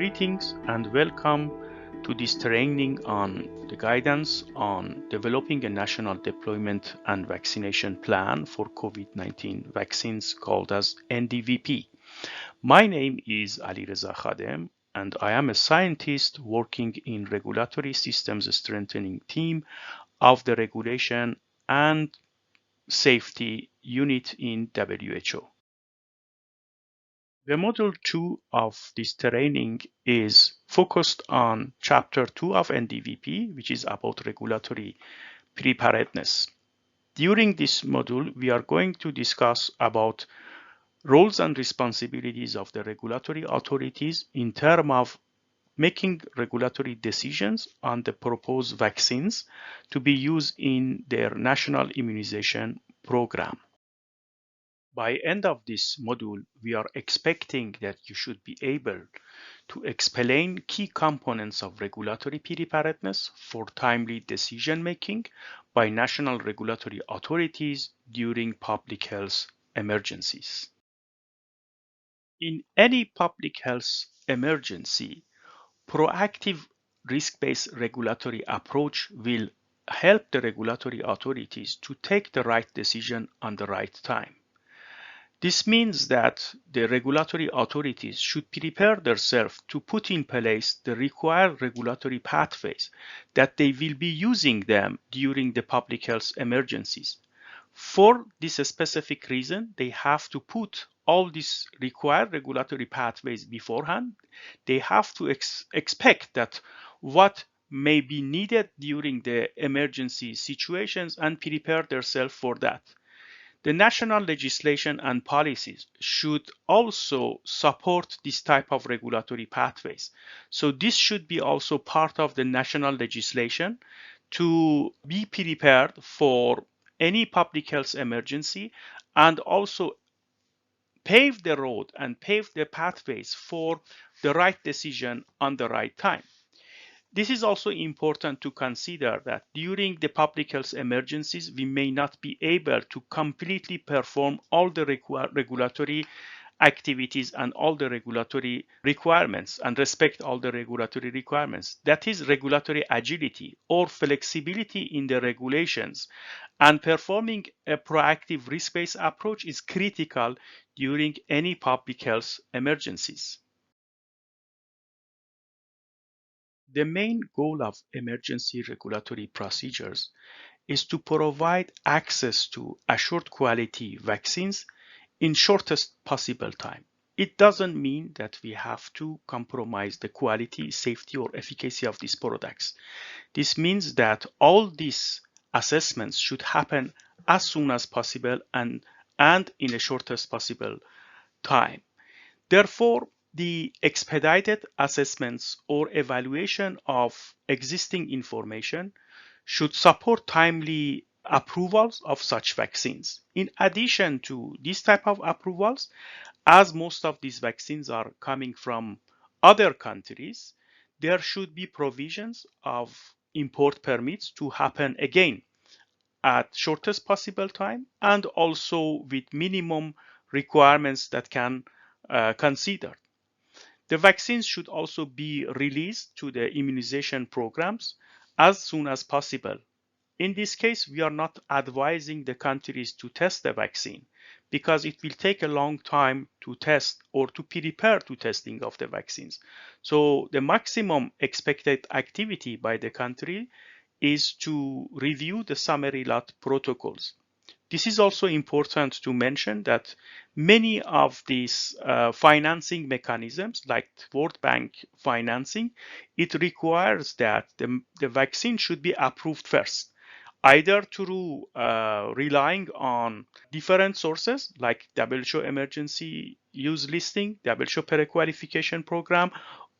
Greetings and welcome to this training on the guidance on developing a national deployment and vaccination plan for COVID-19 vaccines called as NDVP. My name is Ali Reza Khadem and I am a scientist working in regulatory systems strengthening team of the regulation and safety unit in WHO. The Module 2 of this training is focused on Chapter 2 of NDVP, which is about regulatory preparedness. During this module, we are going to discuss about roles and responsibilities of the regulatory authorities in terms of making regulatory decisions on the proposed vaccines to be used in their national immunization program. By end of this module, we are expecting that you should be able to explain key components of regulatory preparedness for timely decision making by national regulatory authorities during public health emergencies. In any public health emergency, proactive risk-based regulatory approach will help the regulatory authorities to take the right decision on the right time. This means that the regulatory authorities should prepare themselves to put in place the required regulatory pathways that they will be using them during the public health emergencies. For this specific reason, they have to put all these required regulatory pathways beforehand. They have to expect that what may be needed during the emergency situations and prepare themselves for that. The national legislation and policies should also support this type of regulatory pathways. So this should be also part of the national legislation to be prepared for any public health emergency and also pave the road and pave the pathways for the right decision on the right time. This is also important to consider that during the public health emergencies, we may not be able to completely perform all the regulatory activities and all the regulatory requirements and respect all the regulatory requirements. That is regulatory agility or flexibility in the regulations, and performing a proactive risk-based approach is critical during any public health emergencies. The main goal of emergency regulatory procedures is to provide access to assured quality vaccines in shortest possible time. It doesn't mean that we have to compromise the quality, safety, or efficacy of these products. This means that all these assessments should happen as soon as possible and in the shortest possible time. Therefore, the expedited assessments or evaluation of existing information should support timely approvals of such vaccines. In addition to this type of approvals, as most of these vaccines are coming from other countries, there should be provisions of import permits to happen again at shortest possible time and also with minimum requirements that can consider. The vaccines should also be released to the immunization programs as soon as possible. In this case, we are not advising the countries to test the vaccine because it will take a long time to test or to prepare to testing of the vaccines. So the maximum expected activity by the country is to review the summary lot protocols. This is also important to mention that many of these financing mechanisms, like World Bank financing, it requires that the vaccine should be approved first, either through relying on different sources like WHO emergency use listing, WHO pre-qualification program,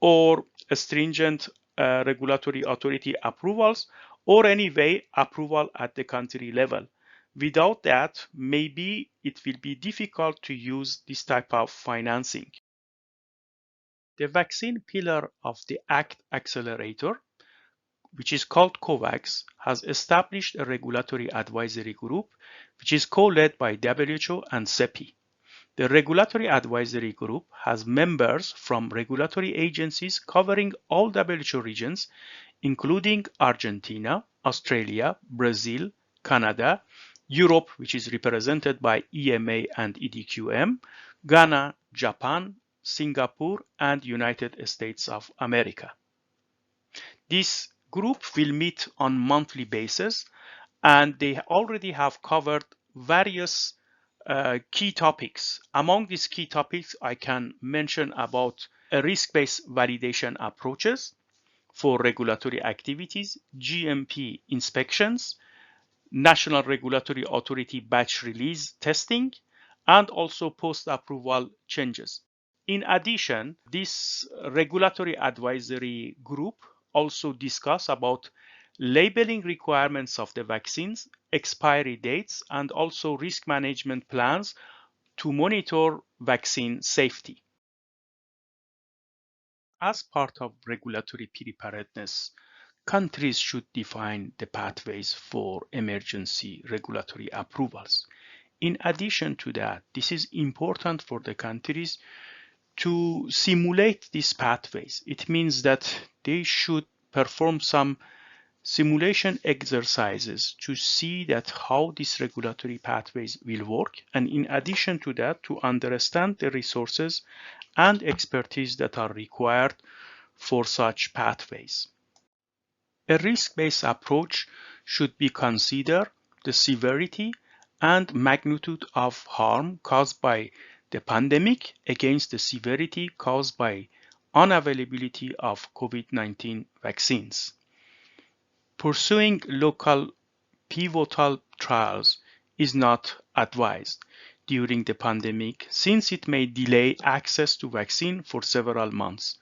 or stringent regulatory authority approvals, or anyway approval at the country level. Without that, maybe it will be difficult to use this type of financing. The vaccine pillar of the ACT accelerator, which is called COVAX, has established a regulatory advisory group, which is co-led by WHO and CEPI. The Regulatory Advisory Group has members from regulatory agencies covering all WHO regions, including Argentina, Australia, Brazil, Canada, Europe, which is represented by EMA and EDQM, Ghana, Japan, Singapore, and United States of America. This group will meet on monthly basis, and they already have covered various key topics. Among these key topics, I can mention about risk-based validation approaches for regulatory activities, GMP inspections, National Regulatory Authority batch release testing, and also post-approval changes. In addition, this regulatory advisory group also discuss about labeling requirements of the vaccines, expiry dates, and also risk management plans to monitor vaccine safety. As part of regulatory preparedness, countries should define the pathways for emergency regulatory approvals. In addition to that, this is important for the countries to simulate these pathways. It means that they should perform some simulation exercises to see that how these regulatory pathways will work, and in addition to that, to understand the resources and expertise that are required for such pathways. A risk-based approach should be considered the severity and magnitude of harm caused by the pandemic against the severity caused by unavailability of COVID-19 vaccines. Pursuing local pivotal trials is not advised during the pandemic since it may delay access to vaccine for several months.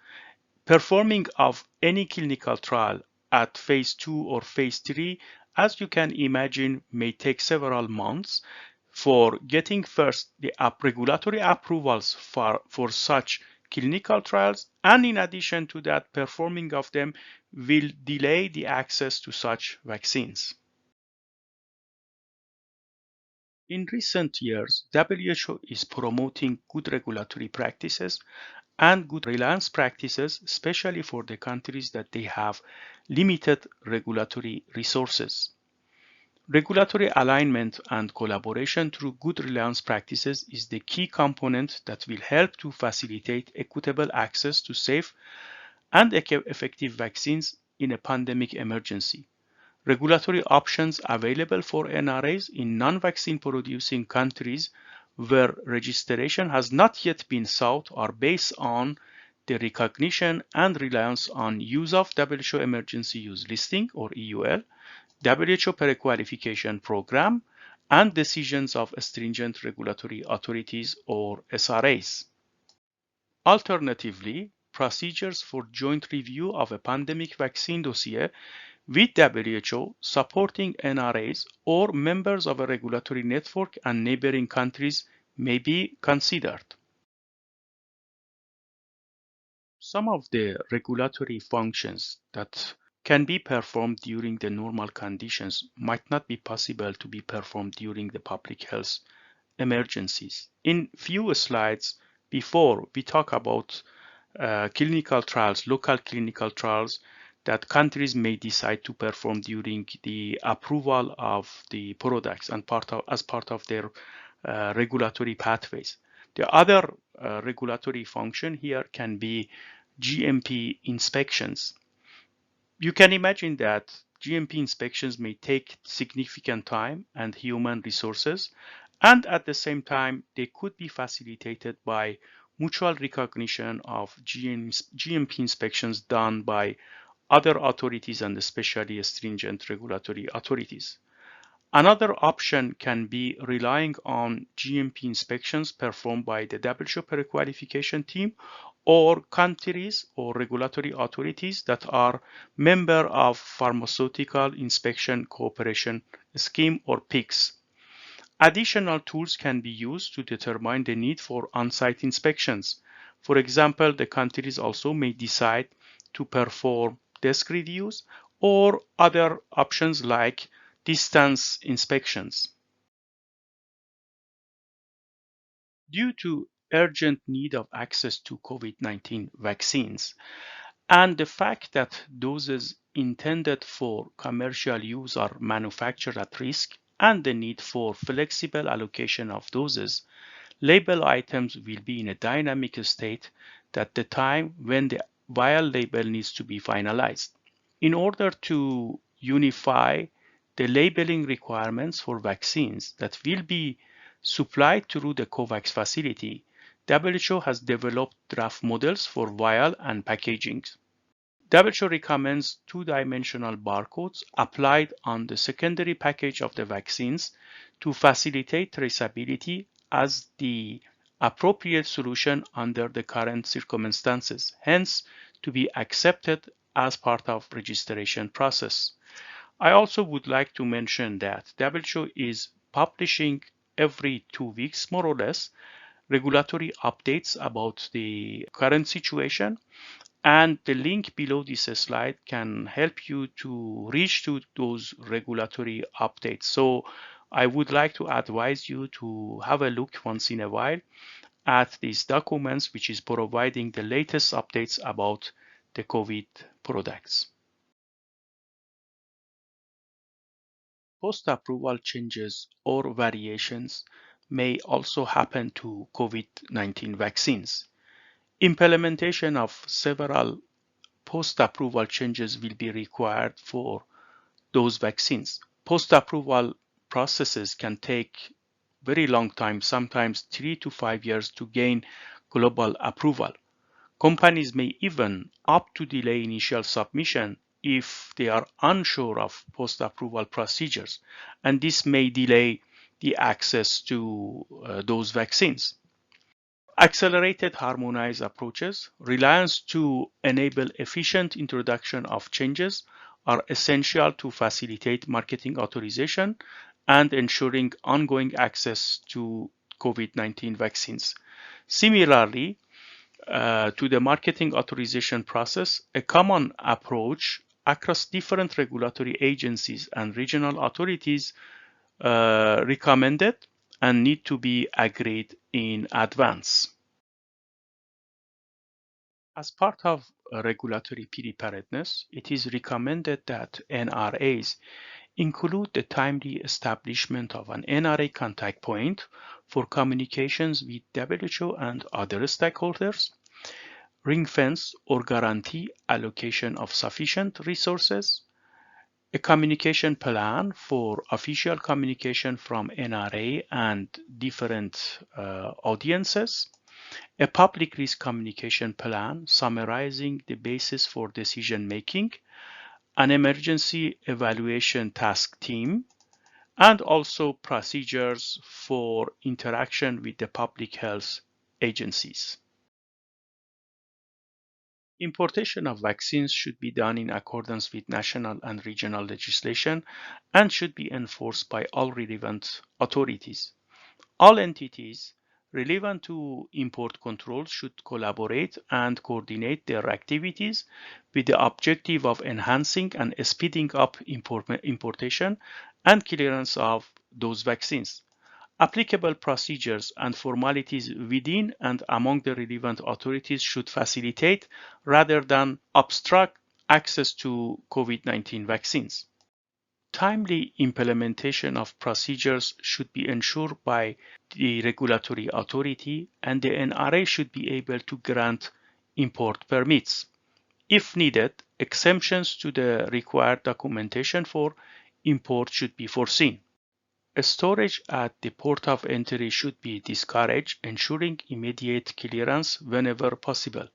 Performing of any clinical trial at phase 2 or phase 3, as you can imagine, may take several months for getting first the regulatory approvals for such clinical trials, and in addition to that, performing of them will delay the access to such vaccines. In recent years, WHO is promoting good regulatory practices and good reliance practices, especially for the countries that they have limited regulatory resources. Regulatory alignment and collaboration through good reliance practices is the key component that will help to facilitate equitable access to safe and effective vaccines in a pandemic emergency. Regulatory options available for NRAs in non-vaccine producing countries where registration has not yet been sought are based on the recognition and reliance on use of WHO Emergency Use Listing or EUL, WHO Pre-Qualification Program, and decisions of stringent regulatory authorities or SRAs. Alternatively, procedures for joint review of a pandemic vaccine dossier with WHO supporting NRAs or members of a regulatory network and neighboring countries may be considered. Some of the regulatory functions that can be performed during the normal conditions might not be possible to be performed during the public health emergencies. In few slides before, we talk about clinical trials, local clinical trials that countries may decide to perform during the approval of the products and as part of their regulatory pathways. The other regulatory function here can be GMP inspections. You can imagine that GMP inspections may take significant time and human resources, and at the same time, they could be facilitated by mutual recognition of GMP inspections done by other authorities and especially stringent regulatory authorities. Another option can be relying on GMP inspections performed by the WHO Pre-Qualification team or countries or regulatory authorities that are member of Pharmaceutical Inspection Cooperation Scheme or PICS. Additional tools can be used to determine the need for on-site inspections. For example, the countries also may decide to perform desk reviews or other options like distance inspections. Due to urgent need of access to COVID-19 vaccines and the fact that doses intended for commercial use are manufactured at risk and the need for flexible allocation of doses, label items will be in a dynamic state at the time when the vial label needs to be finalized. In order to unify the labeling requirements for vaccines that will be supplied through the COVAX facility, WHO has developed draft models for vial and packaging. WHO recommends two-dimensional barcodes applied on the secondary package of the vaccines to facilitate traceability as the appropriate solution under the current circumstances, hence to be accepted as part of registration process. I also would like to mention that WHO is publishing every 2 weeks, more or less, regulatory updates about the current situation, and the link below this slide can help you to reach to those regulatory updates. So I would like to advise you to have a look once in a while at these documents, which is providing the latest updates about the COVID products. Post-approval changes or variations may also happen to COVID-19 vaccines. Implementation of several post-approval changes will be required for those vaccines. Post-approval processes can take very long time, sometimes 3 to 5 years to gain global approval. Companies may even opt to delay initial submission if they are unsure of post-approval procedures, and this may delay the access to those vaccines. Accelerated harmonized approaches, reliance to enable efficient introduction of changes are essential to facilitate marketing authorization and ensuring ongoing access to COVID-19 vaccines. Similarly, to the marketing authorization process, a common approach across different regulatory agencies and regional authorities recommended and need to be agreed in advance. As part of regulatory preparedness, it is recommended that NRAs include the timely establishment of an NRA contact point for communications with WHO and other stakeholders, ring-fence or guarantee allocation of sufficient resources, a communication plan for official communication from NRA and different audiences, a public risk communication plan summarizing the basis for decision making, an emergency evaluation task team, and also procedures for interaction with the public health agencies. Importation of vaccines should be done in accordance with national and regional legislation and should be enforced by all relevant authorities. All entities relevant to import controls should collaborate and coordinate their activities with the objective of enhancing and speeding up importation and clearance of those vaccines. Applicable procedures and formalities within and among the relevant authorities should facilitate rather than obstruct access to COVID-19 vaccines. Timely implementation of procedures should be ensured by the regulatory authority, and the NRA should be able to grant import permits. If needed, exemptions to the required documentation for import should be foreseen. Storage at the port of entry should be discouraged, ensuring immediate clearance whenever possible.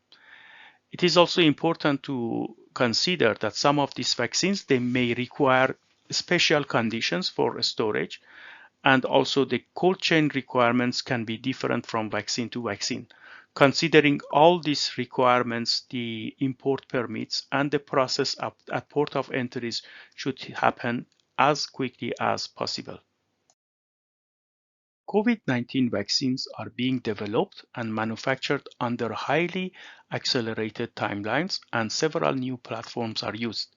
It is also important to consider that some of these vaccines, they may require special conditions for storage, and also the cold chain requirements can be different from vaccine to vaccine. Considering all these requirements, the import permits and the process at port of entries should happen as quickly as possible. COVID-19 vaccines are being developed and manufactured under highly accelerated timelines, and several new platforms are used.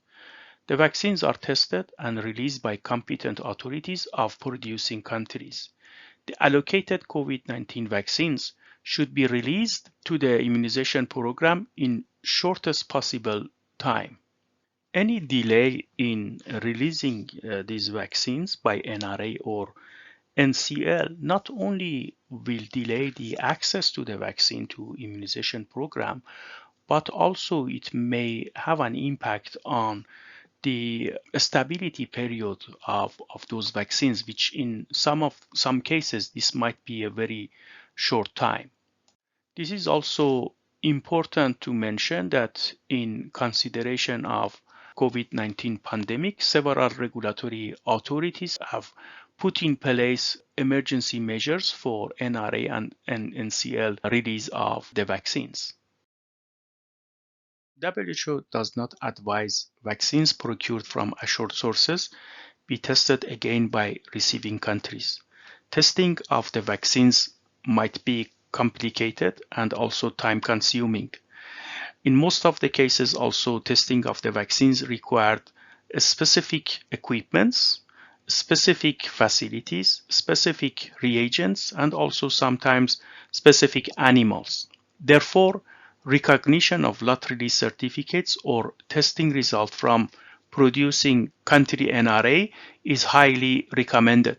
The vaccines are tested and released by competent authorities of producing countries. The allocated COVID-19 vaccines should be released to the immunization program in shortest possible time. Any delay in releasing these vaccines by NRA or NCL not only will delay the access to the vaccine to immunization program, but also it may have an impact on the stability period of those vaccines, which in some cases, this might be a very short time. This is also important to mention that in consideration of COVID-19 pandemic, several regulatory authorities have put in place emergency measures for NRA and NCL release of the vaccines. WHO does not advise vaccines procured from assured sources be tested again by receiving countries. Testing of the vaccines might be complicated and also time-consuming. In most of the cases, also testing of the vaccines required specific equipments, specific facilities, specific reagents, and also sometimes specific animals. Therefore, recognition of lot release certificates or testing result from producing country NRA is highly recommended.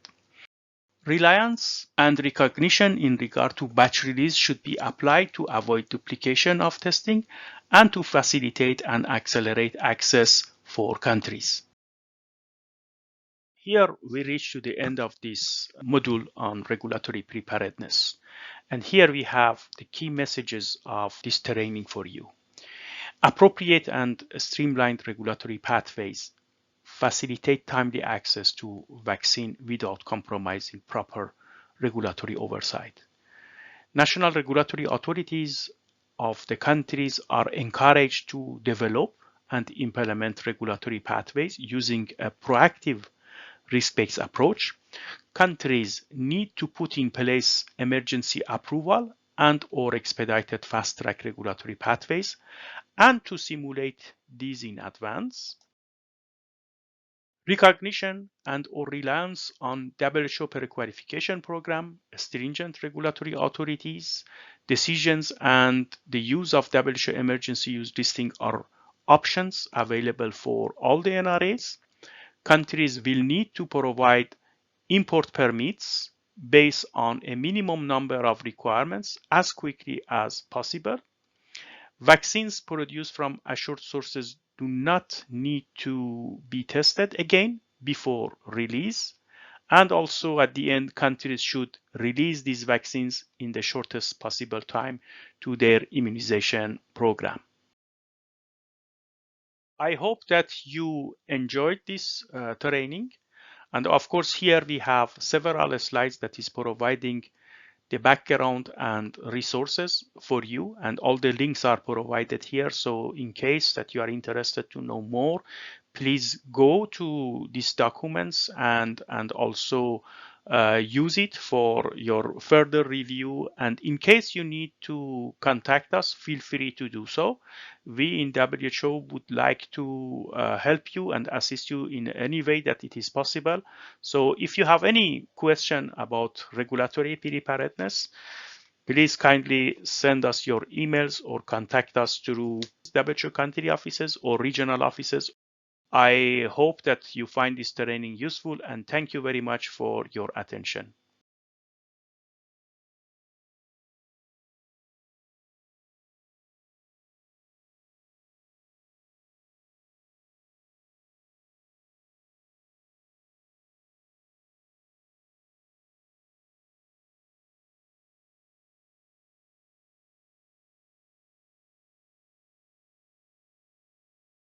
Reliance and recognition in regard to batch release should be applied to avoid duplication of testing and to facilitate and accelerate access for countries. Here we reach to the end of this module on regulatory preparedness. And here we have the key messages of this training for you. Appropriate and streamlined regulatory pathways facilitate timely access to vaccine without compromising proper regulatory oversight. National regulatory authorities of the countries are encouraged to develop and implement regulatory pathways using a proactive risk-based approach. Countries need to put in place emergency approval and or expedited fast-track regulatory pathways and to simulate these in advance. Recognition and or reliance on WHO pre-qualification program, stringent regulatory authorities, decisions, and the use of WHO emergency use listing are options available for all the NRAs. Countries will need to provide import permits based on a minimum number of requirements as quickly as possible. Vaccines produced from assured sources do not need to be tested again before release. And also at the end, countries should release these vaccines in the shortest possible time to their immunization program. I hope that you enjoyed this training. And of course, here we have several slides that is providing the background and resources for you, and all the links are provided here. So in case that you are interested to know more, please go to these documents and also use it for your further review. And in case you need to contact us, feel free to do so. We in WHO would like to help you and assist you in any way that it is possible. So if you have any question about regulatory preparedness, please kindly send us your emails or contact us through WHO country offices or regional offices. I hope that you find this training useful, and thank you very much for your attention.